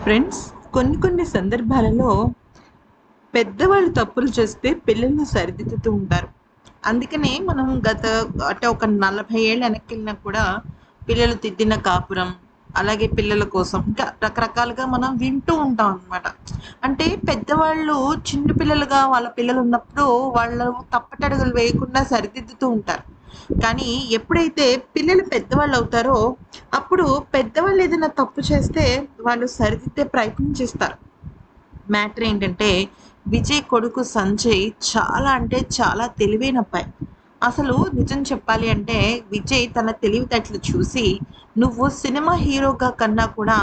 Friends, కొన్ని సందర్భాలలో పెద్దవాళ్ళు తప్పులు చేస్తే పిల్లలు సరిదిద్దుతూ ఉంటారు. అందుకనే మనం అంటే ఒక 40 ఏళ్ళు వెనక్కెళ్ళినా కూడా పిల్లలు దిద్దిన కాపురం, అలాగే పిల్లల కోసం ఇంకా రకరకాలుగా మనం వింటూ ఉంటాం అనమాట. అంటే పెద్దవాళ్ళు చిన్న పిల్లలుగా వాళ్ళ పిల్లలున్నప్పుడు వాళ్ళు తప్పటడుగులు వేయకుండా సరిదిద్దుతూ ఉంటారు. కానీ ఎప్పుడైతే పిల్లలు పెద్దవాళ్ళవుతారో అప్పుడు పెద్దవాళ్ళు ఏదైనా తప్పు చేస్తే వాళ్ళు సరిదిద్దే ప్రయత్నం చేస్తారు. మ్యాటర్ ఏంటంటే విజయ్ కొడుకు సంజయ్ చాలా అంటే చాలా తెలివైన అబ్బాయి. అసలు నిజం చెప్పాలి అంటే విజయ్ తన తెలివితేటలు చూసి నువ్వు సినిమా హీరోగా కన్నా కూడా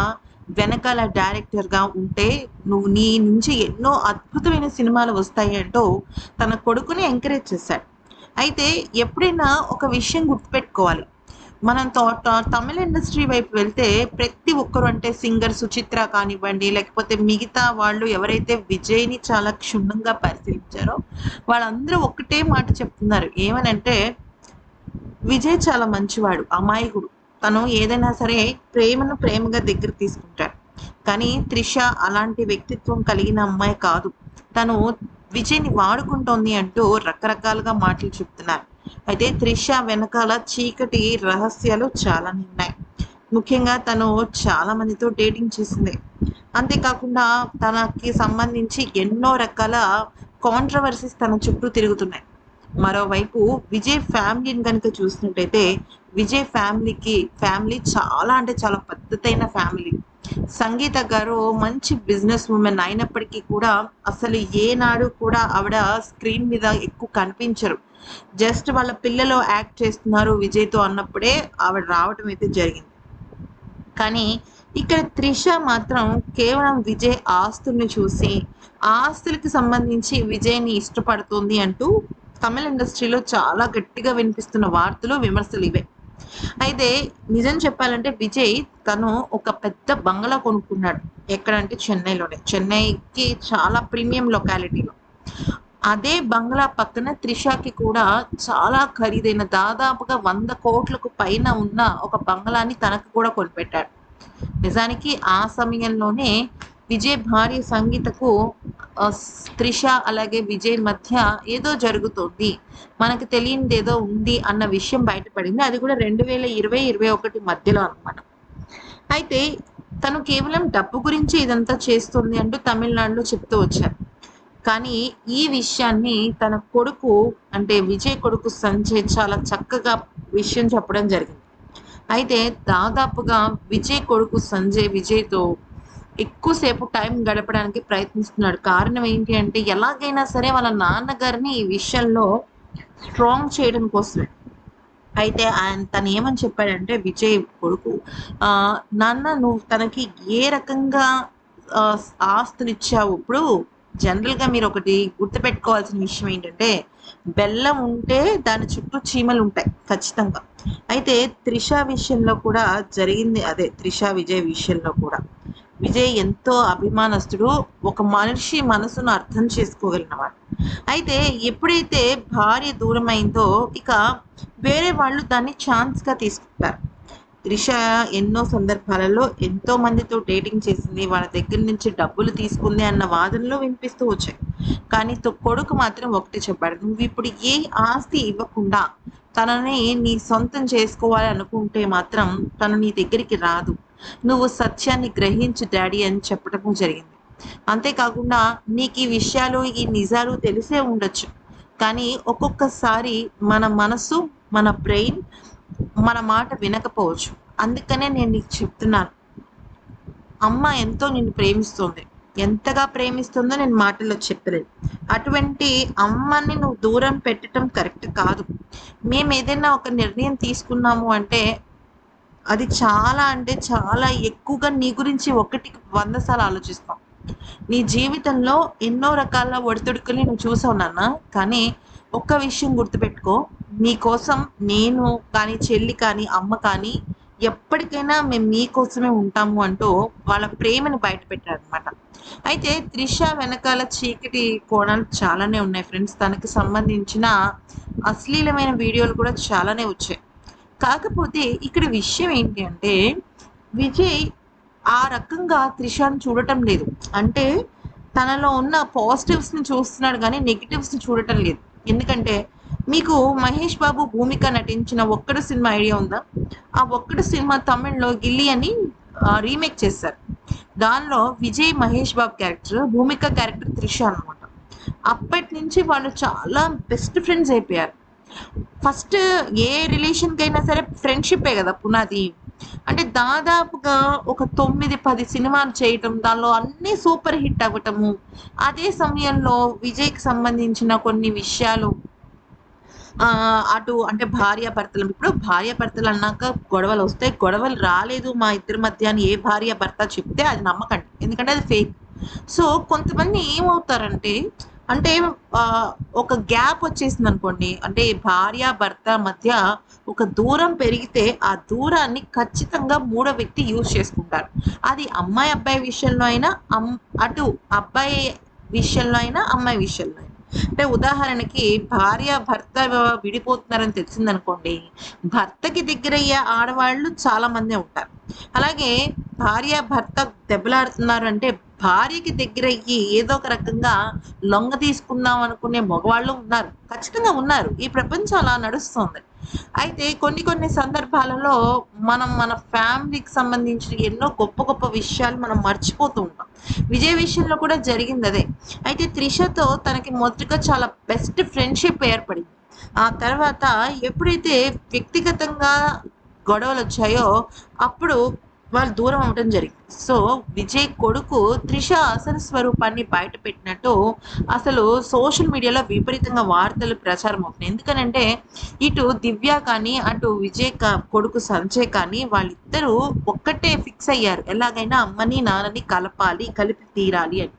వెనకాల డైరెక్టర్గా ఉంటే నువ్వు నీ నుంచి ఎన్నో అద్భుతమైన సినిమాలు వస్తాయి అంటూ తన కొడుకుని ఎంకరేజ్ చేశాడు. అయితే ఎప్పుడైనా ఒక విషయం గుర్తుపెట్టుకోవాలి. మనం తమిళ ఇండస్ట్రీ వైపు వెళ్తే ప్రతి ఒక్కరు అంటే సింగర్ సుచిత్ర కానివ్వండి, లేకపోతే మిగతా వాళ్ళు ఎవరైతే విజయ్‌ని చాలా క్షుణ్ణంగా పరిశీలించారో వాళ్ళందరూ ఒక్కటే మాట చెప్తున్నారు. ఏమనంటే విజయ్ చాలా మంచివాడు, అమాయకుడు. తను ఏదైనా సరే ప్రేమను ప్రేమగా దగ్గరికి తీసుకుంటాడు. కానీ త్రిష అలాంటి వ్యక్తిత్వం కలిగిన అమ్మాయి కాదు. తను విజయ్‌ని వాడుకుంటోంది అంటూ రకరకాలుగా మాటలు చెప్తున్నారు. అయితే త్రిష వెనకాల చీకటి రహస్యాలు చాలానే ఉన్నాయి. ముఖ్యంగా తను చాలా మందితో డేటింగ్ చేసింది. అంతేకాకుండా తనకి సంబంధించి ఎన్నో రకాల కాంట్రవర్సీస్ తన చుట్టూ తిరుగుతున్నాయి. మరోవైపు విజయ్ ఫ్యామిలీని కనుక చూసినట్టయితే విజయ్ ఫ్యామిలీ చాలా అంటే చాలా పద్ధతైన ఫ్యామిలీ. సంగీత గారు మంచి బిజినెస్ ఉమెన్ అయినప్పటికీ కూడా అసలు ఏనాడు కూడా ఆవిడ స్క్రీన్ మీద ఎక్కువ కనిపించరు. జస్ట్ వాళ్ళ పిల్లలు యాక్ట్ చేస్తున్నారు విజయ్తో అన్నప్పుడే ఆవిడ రావటం అయితే జరిగింది. కానీ ఇక్కడ త్రిష మాత్రం కేవలం విజయ్ ఆస్తుల్ని చూసి ఆ ఆస్తులకి సంబంధించి విజయ్ని ఇష్టపడుతుంది అంటూ తమిళ ఇండస్ట్రీలో చాలా గట్టిగా వినిపిస్తున్న వార్తలు విమర్శలు ఇవే. అయితే నిజం చెప్పాలంటే విజయ్ తను ఒక పెద్ద బంగళా కొనుక్కున్నాడు. ఎక్కడంటే చెన్నైలోనే. చెన్నైకి చాలా ప్రీమియం లొకాలిటీలో. అదే బంగ్లా పక్కన త్రిషకి కూడా చాలా ఖరీదైన దాదాపుగా 100 కోట్లకు పైన ఉన్న ఒక బంగ్లాని తనకు కూడా కొనిపెట్టాడు. నిజానికి ఆ సమయంలోనే విజయ్ భార్య సంగీతకు త్రిష అలాగే విజయ్ మధ్య ఏదో జరుగుతోంది. మనకు తెలియనిదేదో ఉంది అన్న విషయం బయటపడింది. అది కూడా 2020, 21 మధ్యలో అనమాట. అయితే తను కేవలం డబ్బు గురించి ఇదంతా చేస్తుంది అంటూ తమిళనాడులో చెప్తూ వచ్చారు. కానీ ఈ విషయాన్ని తన కొడుకు అంటే విజయ్ కొడుకు సంజయ్ చాలా చక్కగా విషయం చెప్పడం జరిగింది. అయితే దాదాపుగా విజయ్ కొడుకు సంజయ్ విజయ్‌తో ఎక్కువసేపు టైం గడపడానికి ప్రయత్నిస్తున్నాడు. కారణం ఏంటి అంటే ఎలాగైనా సరే వాళ్ళ నాన్నగారిని ఈ విషయంలో స్ట్రాంగ్ చేయడం కోసమే. అయితే తను ఏమని చెప్పాడంటే విజయ్ కొడుకు నాన్న నువ్వు తనకి ఏ రకంగా ఆస్తులిచ్చావు ఇప్పుడు జనరల్‌గా మీరొకటి గుర్తుపెట్టుకోవాల్సిన విషయం ఏంటంటే, బెల్లం ఉంటే దాని చుట్టూ చీమలుంటాయి ఖచ్చితంగా. అయితే త్రిష విషయంలో కూడా జరిగింది అదే. త్రిష, విజయ్ విషయంలో కూడా. విజయ్ ఎంతో అభిమానస్తుడు. ఒక మనిషి మనసును అర్థం చేసుకోగలిగినవాడు. అయితే ఎప్పుడైతే భార్య దూరమైందో ఇక వేరే వాళ్ళు దాన్ని ఛాన్స్‌గా తీసుకుంటారు. త్రిష ఎన్నో సందర్భాలలో ఎంతో మందితో డేటింగ్ చేసింది. వాళ్ళ దగ్గర నుంచి డబ్బులు తీసుకుంది అన్న వాదనలు వినిపిస్తూ వచ్చాయి. కానీ కొడుకు మాత్రం ఒకటే చెప్పాడు. నువ్విప్పుడు ఏ ఆస్తి ఇవ్వకుండా తనని నీ సొంతం చేసుకోవాలి అనుకుంటే మాత్రం తను నీ దగ్గరికి రాదు. నువ్వు సత్యాన్ని గ్రహించు డాడీ అని చెప్పడము జరిగింది. అంతేకాకుండా నీకు ఈ విషయాలు, ఈ నిజాలు తెలిసే ఉండొచ్చు. కానీ ఒక్కొక్కసారి మన మనసు, మన బ్రెయిన్ మన మాట వినకపోవచ్చు. అందుకనే నేను నీకు చెప్తున్నాను. అమ్మ ఎంతో నిన్ను ప్రేమిస్తుంది. ఎంతగా ప్రేమిస్తుందో నేను మాటల్లో చెప్పలేను. అటువంటి అమ్మని నువ్వు దూరం పెట్టడం కరెక్ట్ కాదు. మేమేదైనా ఒక నిర్ణయం తీసుకున్నాము అంటే అది చాలా అంటే చాలా ఎక్కువగా నీ గురించి ఒకటికి 100 సార్లు ఆలోచిస్తాం. నీ జీవితంలో ఎన్నో రకాల ఒడిదుడుకుల్ని నువ్వు చూసావు నాన్న. కానీ ఒక్క విషయం గుర్తుపెట్టుకో. నీకోసం నేను కానీ, చెల్లి కానీ, అమ్మ కానీ ఎప్పటికైనా మేము మీకోసమే ఉంటాము అంటూ వాళ్ళ ప్రేమను బయటపెట్టారనమాట. అయితే త్రిష వెనకాల చీకటి కోణాలు చాలానే ఉన్నాయి ఫ్రెండ్స్. తనకి సంబంధించిన అశ్లీలమైన వీడియోలు కూడా చాలానే వచ్చాయి. కాకపోతే ఇక్కడ విషయం ఏంటి అంటే విజయ్ ఆ రకంగా త్రిషను చూడటం లేదు. అంటే తనలో ఉన్న పాజిటివ్స్‌ని చూస్తున్నాడు గానీ, నెగెటివ్స్‌ని చూడటం లేదు. ఎందుకంటే మీకు 'మహేష్ బాబు' భూమిక నటించిన 'ఒక్కడు' సినిమా ఐడియా ఉందా? ఆ 'ఒక్కడు' సినిమా తమిళ్‌లో 'గిల్లీ' అని రీమేక్ చేశారు. దానిలో విజయ్, మహేష్ బాబు క్యారెక్టర్, భూమిక క్యారెక్టర్ త్రిష అనమాట. అప్పటినుంచి వాళ్ళు చాలా బెస్ట్ ఫ్రెండ్స్ అయిపోయారు. ఫస్ట్ ఏ రిలేషన్‌కైనా సరే ఫ్రెండ్‌షిప్పే గదా పునాది. అంటే దాదాపుగా ఒక 9, 10 సినిమాలు చేయటం, దానిలో అన్నీ సూపర్ హిట్ అవ్వటము. అదే సమయంలో విజయ్‌కి సంబంధించిన కొన్ని విషయాలు అటు అంటే భార్యాభర్తలు ఇప్పుడు భార్యాభర్తలు అన్నాక గొడవలొస్తాయి. గొడవలు రాలేదు మా ఇద్దరి మధ్య అని ఏ భార్యాభర్త చెప్తే అది నమ్మకండి. ఎందుకంటే అది ఫేక్. సో, కొంతమంది ఏమవుతారంటే అంటే ఒక గ్యాప్ వచ్చేసిందనుకోండి. అంటే భార్యాభర్త మధ్య ఒక దూరం పెరిగితే ఆ దూరాన్ని ఖచ్చితంగా మూడో వ్యక్తి యూజ్ చేసుకుంటారు. అది అమ్మాయి, అబ్బాయి విషయంలో అయినా అటు అబ్బాయి విషయంలో అయినా, అమ్మాయి విషయంలో అయినా. అంటే ఉదాహరణకి భార్య, భర్త విడిపోతున్నారని తెలిసిందనుకోండి, భర్తకి దగ్గరయ్యే ఆడవాళ్ళు చాలా మందే ఉంటారు. అలాగే భార్య, భర్త దెబ్బలాడుతున్నారు అంటే భార్యకి దగ్గరయ్యి ఏదో ఒక రకంగా లొంగ తీసుకుందాం అనుకునే మగవాళ్ళు ఉన్నారు. ఖచ్చితంగా ఉన్నారు. ఈ ప్రపంచం అలా నడుస్తుంది. అయితే కొన్ని కొన్ని సందర్భాలలో మనం మన ఫ్యామిలీకి సంబంధించిన ఎన్నో గొప్ప గొప్ప విషయాలు మనం మర్చిపోతూ ఉంటాం. విజయ్ విషయంలో కూడా జరిగిందదే. అయితే త్రిషతో తనకి మొదటగా చాలా బెస్ట్ ఫ్రెండ్‌షిప్ ఏర్పడింది. ఆ తర్వాత ఎప్పుడైతే వ్యక్తిగతంగా గొడవలొచ్చాయో అప్పుడు వాళ్ళు దూరం అవ్వటం జరిగింది. సో, విజయ్ కొడుకు త్రిష అసలు స్వరూపాన్ని బయట పెట్టినట్టు అసలు సోషల్ మీడియాలో విపరీతంగా వార్తలు ప్రచారం అవుతున్నాయి. ఎందుకనంటే ఇటు దివ్య కానీ, అటు విజయ్ కొడుకు సంజయ్ కానీ వాళ్ళిద్దరూ ఒక్కటే ఫిక్స్ అయ్యారు. ఎలాగైనా అమ్మని, నాన్నని కలపాలి, కలిపి తీరాలి అని.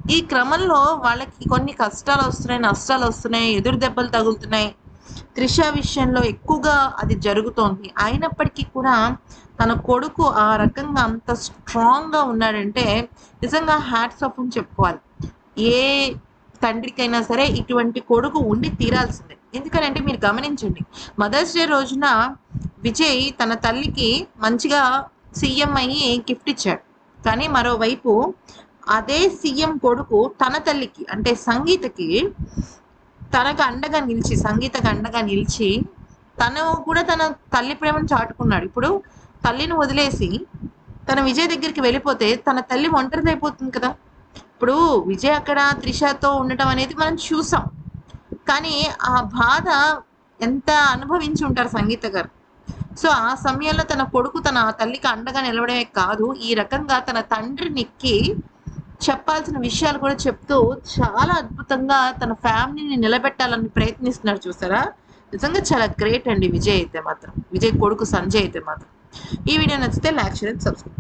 ఈ క్రమంలో వాళ్ళకి కొన్ని కష్టాలొస్తున్నాయి, నష్టాలొస్తున్నాయి, ఎదురు దెబ్బలు తగులుతున్నాయి. త్రిష విషయంలో ఎక్కువగా అది జరుగుతోంది. అయినప్పటికీ కూడా తన కొడుకు ఆ రకంగా అంత స్ట్రాంగ్‌గా ఉన్నాడంటే నిజంగా హ్యాట్స్ ఆఫ్ అని చెప్పుకోవాలి. ఏ తండ్రికైనా సరే ఇటువంటి కొడుకు ఉండి తీరాల్సిందే. ఎందుకనంటే మీరు గమనించండి. మదర్స్ డే రోజున విజయ్ తన తల్లికి మంచిగా సీఎం అయ్యి గిఫ్ట్ ఇచ్చాడు. కానీ మరోవైపు అదే సీఎం కొడుకు తన తల్లికి అంటే సంగీతకి తనకు అండగా నిలిచి, సంగీతకు అండగా నిలిచి, తను కూడా తన తల్లి ప్రేమను చాటుకున్నాడు. ఇప్పుడు తల్లిని వదిలేసి, తన విజయ్ దగ్గరికి వెళ్ళిపోతే, తన తల్లి ఒంటరిదయిపోతుంది కదా! ఇప్పుడు విజయ్ అక్కడ త్రిషతో ఉండటం అనేది మనం చూసాం. కానీ ఆ బాధ ఎంత అనుభవించి ఉంటారు సంగీత గారు. సో, ఆ సమయంలో తన కొడుకు తన తల్లికి అండగా నిలవడమే కాదు, ఈ రకంగా తన తండ్రినెక్కి చెప్పాల్సిన విషయాలు కూడా చెప్తూ చాలా అద్భుతంగా తన ఫ్యామిలీని నిలబెట్టాలని ప్రయత్నిస్తున్నారు చూసారా? నిజంగా చాలా గ్రేట్ అండి విజయ్ అయితే మాత్రం. విజయ్ కొడుకు సంజయ్ అయితే మాత్రం. ఈ వీడియో నచ్చితే లైక్, షేర్ అండ్ సబ్స్క్రైబ్.